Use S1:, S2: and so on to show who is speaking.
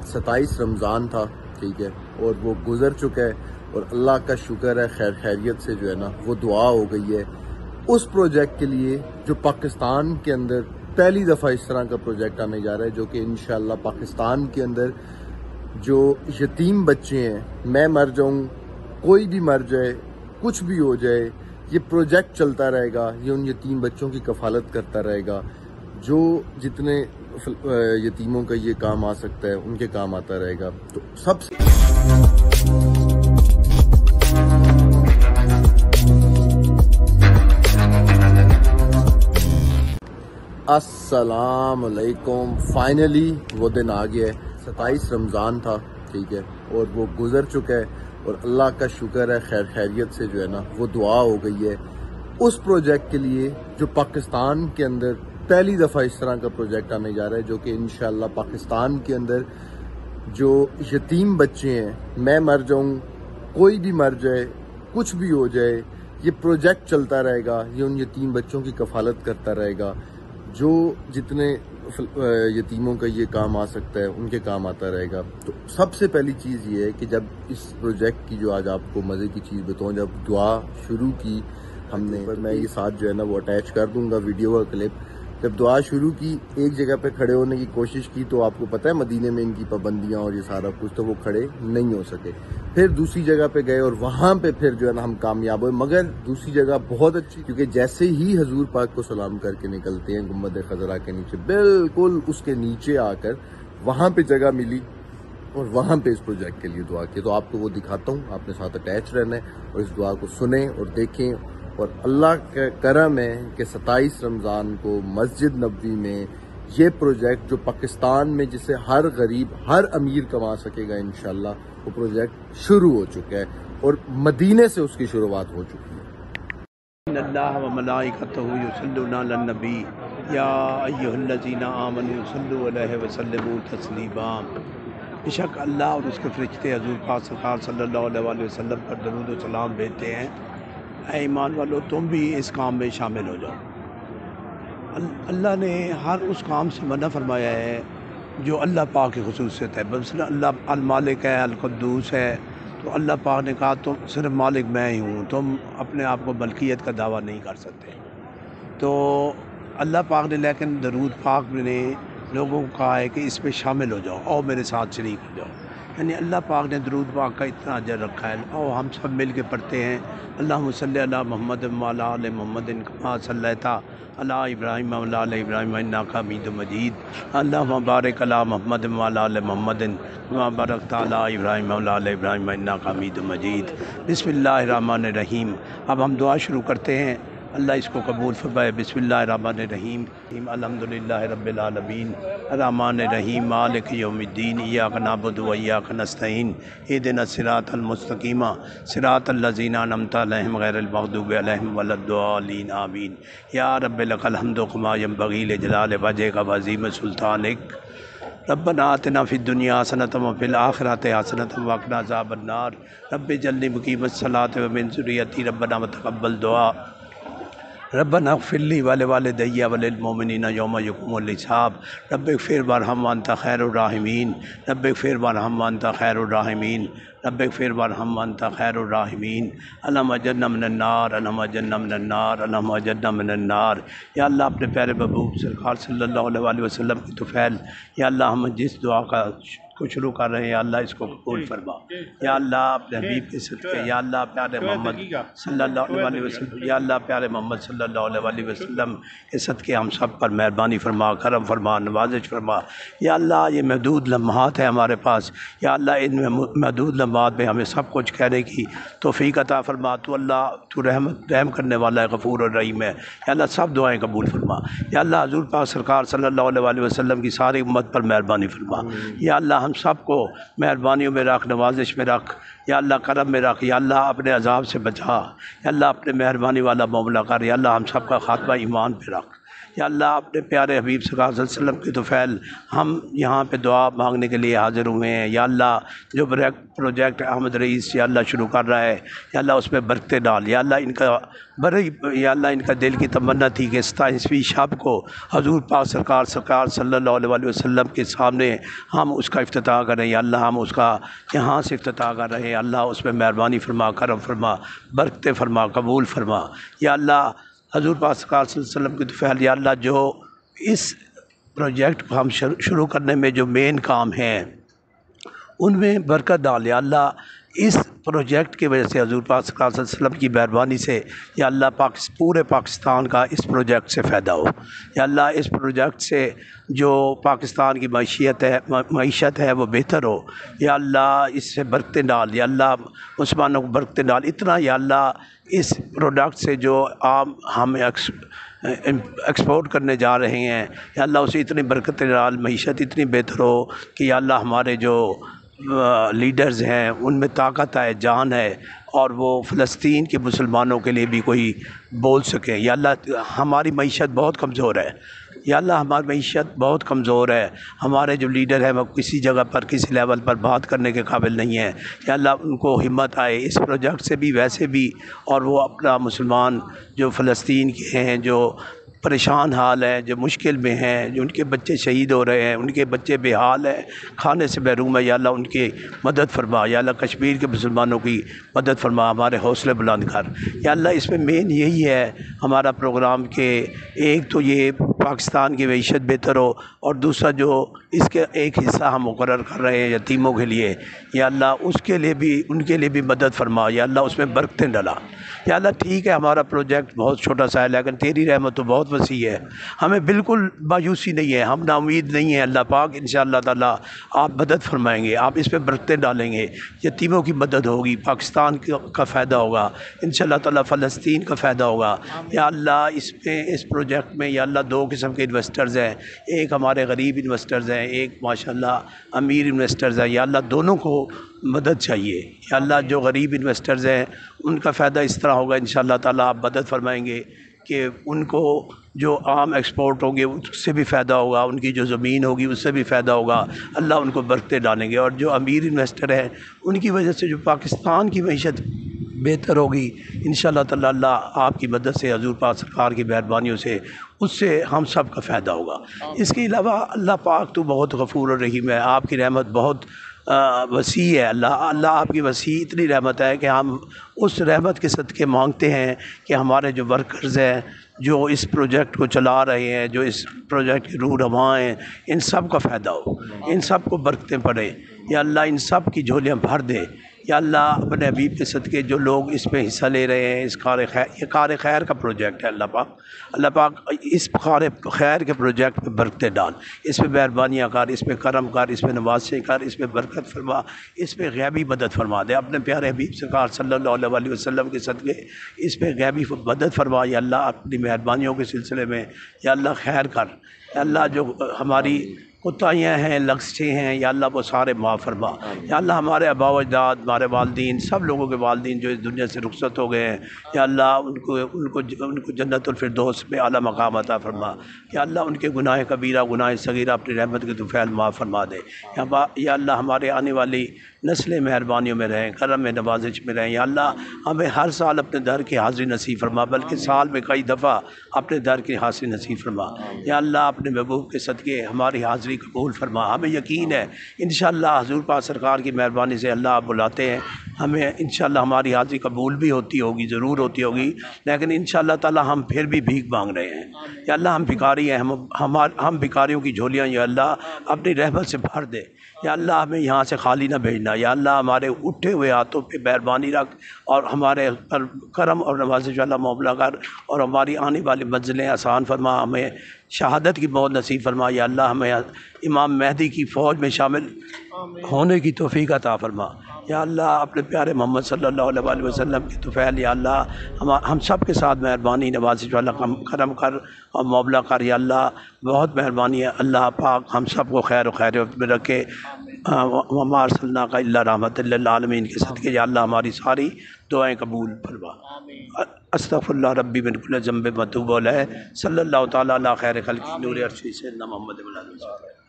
S1: 27 رمضان تھا، ٹھیک ہے، اور وہ گزر چکا ہے، اور اللہ کا شکر ہے خیر خیریت سے جو ہے نا وہ دعا ہو گئی ہے اس پروجیکٹ کے لیے جو پاکستان کے اندر پہلی دفعہ اس طرح کا پروجیکٹ آنے جا رہا ہے، جو کہ انشاءاللہ پاکستان کے اندر جو یتیم بچے ہیں، میں مر جاؤں، کوئی بھی مر جائے، کچھ بھی ہو جائے، یہ پروجیکٹ چلتا رہے گا، یہ ان یتیم بچوں کی کفالت کرتا رہے گا، جو جتنے یتیموں کا یہ کام آ سکتا ہے ان کے کام آتا رہے گا۔ تو سب سے السلام علیکم، فائنلی وہ دن آ گیا ہے۔ 27 رمضان تھا، ٹھیک ہے، اور وہ گزر چکا ہے، اور اللہ کا شکر ہے خیر خیریت سے جو ہے نا وہ دعا ہو گئی ہے اس پروجیکٹ کے لیے جو پاکستان کے اندر پہلی دفعہ اس طرح کا پروجیکٹ آنے جا رہا ہے، جو کہ انشاءاللہ پاکستان کے اندر جو یتیم بچے ہیں، میں مر جاؤں، کوئی بھی مر جائے، کچھ بھی ہو جائے، یہ پروجیکٹ چلتا رہے گا، یہ ان یتیم بچوں کی کفالت کرتا رہے گا، جو جتنے یتیموں کا یہ کام آ سکتا ہے ان کے کام آتا رہے گا۔ تو سب سے پہلی چیز یہ ہے کہ جب اس پروجیکٹ کی جو آج آپ کو مزے کی چیز بتاؤں، جب دعا شروع کی ہم نے، میں یہ ساتھ جو ہے نا وہ اٹیچ کر دوں گا ویڈیو کا کلپ، جب دعا شروع کی ایک جگہ پہ کھڑے ہونے کی کوشش کی تو آپ کو پتہ ہے مدینے میں ان کی پابندیاں اور یہ سارا کچھ، تو وہ کھڑے نہیں ہو سکے، پھر دوسری جگہ پہ گئے اور وہاں پہ پھر جو ہے نا ہم کامیاب ہوئے، مگر دوسری جگہ بہت اچھی، کیونکہ جیسے ہی حضور پاک کو سلام کر کے نکلتے ہیں گنبد خضرا کے نیچے، بالکل اس کے نیچے آ کر وہاں پہ جگہ ملی اور وہاں پہ اس پروجیکٹ کے لیے دعا کی۔ تو آپ کو وہ دکھاتا ہوں، آپ نے ساتھ اٹیچ رہنا ہے اور اس دعا کو سنیں اور دیکھیں، اور اللہ کا کرم ہے کہ 27 رمضان کو مسجد نبوی میں یہ پروجیکٹ جو پاکستان میں جسے ہر غریب ہر امیر کما سکے گا انشاءاللہ، وہ پروجیکٹ شروع ہو چکا ہے اور مدینے سے اس کی شروعات ہو چکی ہے۔
S2: ان اللہ و ملائکتہ یصلون علی النبی یا ایھا الذین آمنوا صلوا علیہ وسلموا تسلیما۔ بے شک اللہ اور اس کے فرشتے حضور پاک سرکار صلی اللہ علیہ وآلہ وسلم پر درود و سلام بھیجتے ہیں۔ اے ایمان والو، تم بھی اس کام میں شامل ہو جاؤ۔ اللہ نے ہر اس کام سے منع فرمایا ہے جو اللہ پاک کی خصوصیت ہے۔ مثلا اللہ المالک ہے، القدوس ہے، تو اللہ پاک نے کہا تم صرف مالک میں ہی ہوں، تم اپنے آپ کو ملکیت کا دعویٰ نہیں کر سکتے۔ تو اللہ پاک نے لیکن درود پاک نے لوگوں کو کہا ہے کہ اس پہ شامل ہو جاؤ، اور میرے ساتھ شریک ہو جاؤ۔ یعنی اللہ پاک نے درود پاک کا اتنا اجر رکھا ہے، اور ہم سب مل کے پڑھتے ہیں، اللہم صلی علی محمد وعلی آل محمد کما صلیت علی ابراہیم وعلی آل ابراہیم انک حمید مجید، اللہم بارک علی محمد وعلی آل محمد کما بارکت علی ابراہیم وعلی آل ابراہیم انک حمید مجید۔ بسم اللہ الرحمن الرحیم۔ اب ہم دعا شروع کرتے ہیں، اللہ اس کو قبول فرمائے۔ بسم اللہ الرحمن الرحیم، الحمدللہ رب العالمین، الرحمن الرحیم، مالک یوم الدین، ایاک نعبد و ایاک نستعین، اہدنا الصراط المستقیم صراط الذین انعمت علیہم غیر المغضوب علیہم ولا الضالین، آمین۔ یا رب لک الحمد کما ینبغی لجلال وجہک وعظیم سلطانک، ربنا آتنا فی الدنیا حسنۃ وفی الآخرۃ حسنۃ وقنا عذاب النار، رب اجعلنی مقیم الصلاۃ ومن ذریتی، ربنا وتقبل دعا، ربنا اغفر لی ولوالدی وللمؤمنین یوم یقوم الحساب، رب اغفر وارحم وانت خیر الراحمین، رب اغفر وارحم وانت خیر الراحمین، رب اغفر وارحم وانت خیر الراحمین، اللہم اجرنا من النار، اللہم اجرنا من النار، اللہم اجرنا من النار۔ یا اللہ اپنے پیارے محبوب سرکار صلی اللہ علیہ وآلہ وسلم کی طفیل، یا اللہ ہم جس دعا کو شروع کر رہے ہیں، یا اللہ اس کو قبول فرما، یا اللہ اپنے حبیب کے صدقے، یا اللہ پیارے محمد صلی اللہ علیہ وآلہ وسلم، یا اللہ پیارے محمد صلی اللہ علیہ وآلہ وسلم کے صدقے ہم سب پر مہربانی فرما، کرم فرما، نوازش فرما۔ یا اللہ یہ محدود لمحات ہیں ہمارے پاس، یا اللہ ان محدود لمحات میں ہمیں سب کچھ کہنے کی توفیق عطا فرما۔ تو اللہ تو رحم کرنے والا ہے، غفور الرحیم ہے، یا اللہ سب دعائیں قبول فرما۔ یا اللہ حضور پاک سرکار صلی اللہ علیہ وآلہ وسلم کی ساری امت پر مہربانی فرما۔ یا اللہ ہم سب کو مہربانیوں میں رکھ، نوازش میں رکھ، یا اللہ کرم میں رکھ، یا اللہ اپنے عذاب سے بچا، یا اللہ اپنے مہربانی والا معاملہ کر، یا اللہ ہم سب کا خاتمہ ایمان پہ رکھ، یا اللہ اپنے پیارے حبیب صلی اللہ علیہ وسلم کی طفیل ہم یہاں پہ دعا مانگنے کے لیے حاضر ہوئے ہیں۔ یا اللہ جو پروجیکٹ احمد رئیس یا اللہ شروع کر رہا ہے یا اللہ اس میں برکتیں ڈال۔ یا اللہ ان کا یا اللہ ان کا دل کی تمنا تھی کہ 27ویں شب کو حضور پاک سرکار صلی اللہ علیہ وسلم کے سامنے ہم اس کا افتتاح کریں۔ یا اللہ ہم اس کا یہاں سے افتتاح کر رہے ہیں، اللہ اس میں مہربانی فرما، کرم فرما، برکتیں فرما، قبول فرما۔ یا اللہ حضور پاک سرکار صلی اللہ علیہ وسلم کی طفیل یا اللہ جو اس پروجیکٹ کو ہم شروع کرنے میں جو مین کام ہیں ان میں برکت ڈال۔ یا اللہ اس پروجیکٹ کی وجہ سے حضور پاک صلی اللہ علیہ وسلم کی مہربانی سے یا اللہ پورے پاکستان کا اس پروجیکٹ سے فائدہ ہو۔ یا اللہ اس پروجیکٹ سے جو پاکستان کی معیشت ہے وہ بہتر ہو۔ یا اللہ اس سے برکتیں ڈال۔ یا اللہ مسلمانوں کو برکتیں ڈال اتنا۔ یا اللہ اس پروڈکٹ سے جو ہم ایکسپورٹ کرنے جا رہے ہیں یا اللہ اسے اتنی برکتیں ڈال، معیشت اتنی بہتر ہو کہ یا اللہ ہمارے جو لیڈرز ہیں ان میں طاقت ہے، جان ہے، اور وہ فلسطین کے مسلمانوں کے لیے بھی کوئی بول سکے۔ یا اللہ ہماری معیشت بہت کمزور ہے، یا اللہ ہماری معیشت بہت کمزور ہے، ہمارے جو لیڈر ہیں وہ کسی جگہ پر کسی لیول پر بات کرنے کے قابل نہیں ہیں۔ یا اللہ ان کو ہمت آئے اس پروجیکٹ سے بھی ویسے بھی، اور وہ اپنا مسلمان جو فلسطین کے ہیں، جو پریشان حال ہیں، جو مشکل میں ہیں، جو ان کے بچے شہید ہو رہے ہیں، ان کے بچے بے حال ہیں، کھانے سے محروم ہے، یا اللہ ان کی مدد فرما۔ یا اللہ کشمیر کے مسلمانوں کی مدد فرما، ہمارے حوصلے بلند کر۔ یا اللہ اس میں مین یہی ہے ہمارا پروگرام کہ ایک تو یہ پاکستان کی معیشت بہتر ہو، اور دوسرا جو اس کے ایک حصہ ہم مقرر کر رہے ہیں یتیموں کے لیے، یا اللہ اس کے لیے بھی ان کے لیے بھی مدد فرما۔ یا اللہ اس میں برکتیں ڈلا۔ یا اللہ ٹھیک ہے ہمارا پروجیکٹ بہت چھوٹا سا ہے لیکن تیری رحمت تو بہت وسیع ہے، ہمیں بالکل مایوسی نہیں ہے، ہم نا امید نہیں ہیں۔ اللہ پاک انشاءاللہ تعالیٰ آپ مدد فرمائیں گے، آپ اس پہ برکتیں ڈالیں گے، یتیموں کی مدد ہوگی، پاکستان کا فائدہ ہوگا انشاءاللہ تعالیٰ، فلسطین کا فائدہ ہوگا۔ یا اللہ اس پروجیکٹ میں یا اللہ دو قسم کے انویسٹرز ہیں، ایک ہمارے غریب انویسٹرز ہیں، ایک ماشاءاللہ امیر انویسٹرز ہیں۔ یا اللہ دونوں کو مدد چاہیے۔ یا اللہ جو غریب انویسٹرز ہیں ان کا فائدہ اس طرح ہوگا انشاءاللہ تعالیٰ، آپ مدد فرمائیں گے کہ ان کو جو عام ایکسپورٹ ہوں گے اس سے بھی فائدہ ہوگا، ان کی جو زمین ہوگی اس سے بھی فائدہ ہوگا، اللہ ان کو برکتیں ڈالیں گے۔ اور جو امیر انویسٹر ہیں ان کی وجہ سے جو پاکستان کی معیشت بہتر ہوگی انشاءاللہ تعالیٰ، اللہ آپ کی مدد سے، حضور پاک سرکار کی مہربانیوں سے اس سے ہم سب کا فائدہ ہوگا۔ اس کے علاوہ اللہ پاک تو بہت غفور و رحیم ہے، آپ کی رحمت بہت وسیع ہے۔ اللہ آپ کی وسیع اتنی رحمت ہے کہ ہم اس رحمت کے صدقے مانگتے ہیں کہ ہمارے جو ورکرز ہیں جو اس پروجیکٹ کو چلا رہے ہیں، جو اس پروجیکٹ کی روح رواں ہیں، ان سب کا فائدہ ہو، ان سب کو برکتیں پڑیں۔ یا اللہ ان سب کی جھولیاں بھر دے۔ یا اللہ اپنے حبیب کے صدقے جو لوگ اس میں حصہ لے رہے ہیں، اس یہ کار خیر کا پروجیکٹ ہے، اللہ پاک اس کار خیر کے پروجیکٹ پہ برکتیں ڈال، اس پہ مہربانیاں کر، اس پہ کرم کر، اس پہ نوازشیں کر، اس پہ برکت فرما، اس پہ غیبی مدد فرما دے اپنے پیارے حبیب سرکار صلی اللہ علیہ وسلم کے صدقے، اس پہ غیبی مدد فرما۔ یا اللہ اپنی مہربانیوں کے سلسلے میں یا اللہ خیر کر۔ یا اللہ جو ہماری کوتاہیاں ہیں، لغزشیں ہیں، یا اللہ وہ سارے معاف فرما۔ یا اللہ ہمارے آباء و اجداد، ہمارے والدین، سب لوگوں کے والدین جو اس دنیا سے رخصت ہو گئے ہیں، یا اللہ ان کو جنت الفردوس میں اعلیٰ مقام عطا فرما۔ یا اللہ ان کے گناہ کبیرہ، گناہ صغیرہ اپنی رحمت کے طفیل معاف فرما دے۔ یا اللہ ہمارے آنے والی نسلیں مہربانیوں میں رہیں، کرم میں، نوازش میں رہیں۔ یا اللہ ہمیں ہر سال اپنے در کی حاضری نصیب فرما، بلکہ سال میں کئی دفعہ اپنے در کی حاضری نصیب فرما۔ یا اللہ اپنے محبوب کے صدقے ہماری حاضری قبول فرما۔ ہمیں یقین ہے انشاءاللہ حضور پاک سرکار کی مہربانی سے اللہ آپ بلاتے ہیں، ہمیں انشاءاللہ ہماری حاضری قبول بھی ہوتی ہوگی، ضرور ہوتی ہوگی، لیکن انشاءاللہ تعالیٰ ہم پھر بھی بھیک مانگ رہے ہیں۔ یا اللہ ہم بھکاری ہیں، ہم بھکاریوں کی جھولیاں یا اللہ اپنی رحمت سے بھر دے۔ یا اللہ ہمیں یہاں سے خالی نہ بھیجنا۔ یا اللہ ہمارے اٹھے ہوئے ہاتھوں پہ مہربانی رکھ، اور ہمارے کرم اور نوازش والا معاملہ کر، اور ہماری آنے والی منزلیں آسان فرما، ہمیں شہادت کی موت نصیب فرما۔ یا اللہ ہمیں امام مہدی کی فوج میں شامل ہونے کی توفیق عطا فرما۔ یا اللہ اپنے پیارے محمد صلی اللہ علیہ وسلم کی طفیل یا اللہ ہم سب کے ساتھ مہربانی، نوازش والا کرم کر اور معاملہ کر۔ یا اللہ بہت مہربانی ہے، اللہ پاک ہم سب کو خیر و خیریت میں رکھے۔ وما ارسلناک الا رحمۃ للعالمین کے صدقے یا اللہ ہماری ساری دعائیں قبول فرما۔ استغفر اللہ ربی من کل ذنب واتوب الیہ۔ صلی اللہ تعالیٰ علی خیر خلقہ نور عرشہ سیدنا محمد وعلی آلہ وصحبہ۔